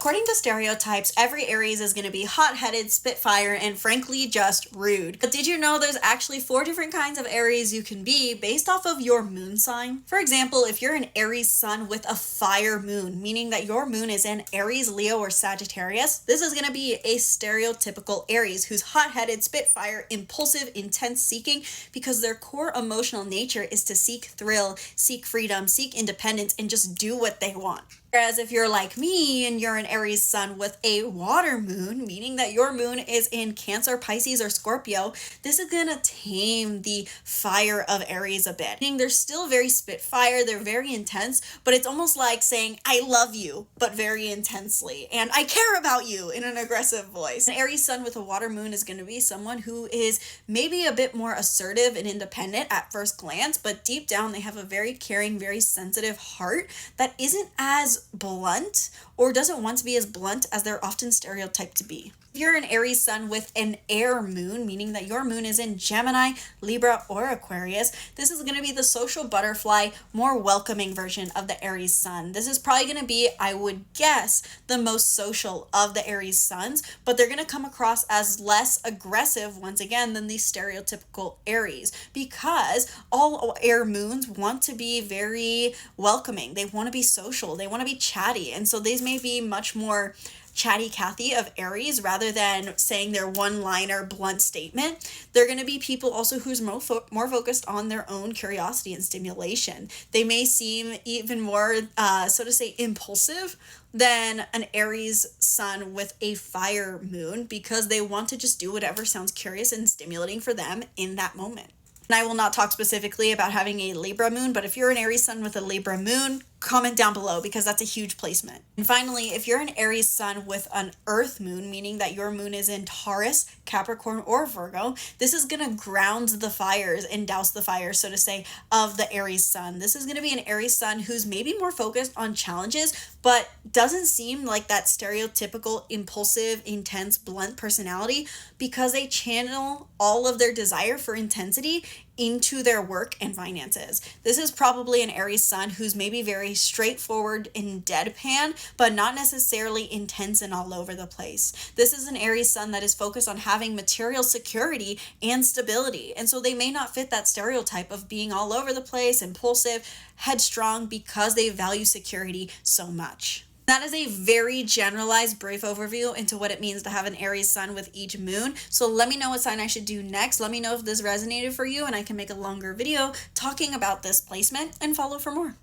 According to stereotypes, every Aries is going to be hot-headed, spitfire, and frankly just rude. But did you know there's actually 4 different kinds of Aries you can be based off of your moon sign? For example, if you're an Aries sun with a fire moon, meaning that your moon is in Aries, Leo, or Sagittarius, this is going to be a stereotypical Aries who's hot-headed, spitfire, impulsive, intense seeking, because their core emotional nature is to seek thrill, seek freedom, seek independence, and just do what they want. Whereas if you're like me and you're an Aries sun with a water moon, meaning that your moon is in Cancer, Pisces, or Scorpio, this is gonna tame the fire of Aries a bit. Meaning they're still very spitfire, they're very intense, but it's almost like saying, I love you, but very intensely, and I care about you in an aggressive voice. An Aries sun with a water moon is gonna be someone who is maybe a bit more assertive and independent at first glance, but deep down they have a very caring, very sensitive heart that isn't as blunt or doesn't want to be as blunt as they're often stereotyped to be. If you're an Aries sun with an air moon, meaning that your moon is in Gemini, Libra, or Aquarius, this is going to be the social butterfly, more welcoming version of the Aries sun. This is probably going to be, I would guess, the most social of the Aries suns, but they're going to come across as less aggressive once again than the stereotypical Aries, because all air moons want to be very welcoming. They want to be social. They want to be chatty. And so these may be much more chatty Cathy of Aries rather than saying their one-liner blunt statement. They're going to be people also who's more focused on their own curiosity and stimulation. They may seem even more, so to say, impulsive than an Aries sun with a fire moon, because they want to just do whatever sounds curious and stimulating for them in that moment. And I will not talk specifically about having a Libra moon, but if you're an Aries sun with a Libra moon, comment down below because that's a huge placement. And finally, if you're an Aries sun with an earth moon, meaning that your moon is in Taurus, Capricorn, or Virgo, this is going to ground the fires and douse the fires, so to say, of the Aries sun. This is going to be an Aries sun who's maybe more focused on challenges, but doesn't seem like that stereotypical, impulsive, intense, blunt personality, because they channel all of their desire for intensity into their work and finances. This is probably an Aries sun who's maybe very straightforward and deadpan, but not necessarily intense and all over the place. This is an Aries sun that is focused on having material security and stability. And so they may not fit that stereotype of being all over the place, impulsive, headstrong, because they value security so much. That is a very generalized, brief overview into what it means to have an Aries sun with each moon. So let me know what sign I should do next. Let me know if this resonated for you, and I can make a longer video talking about this placement, and follow for more.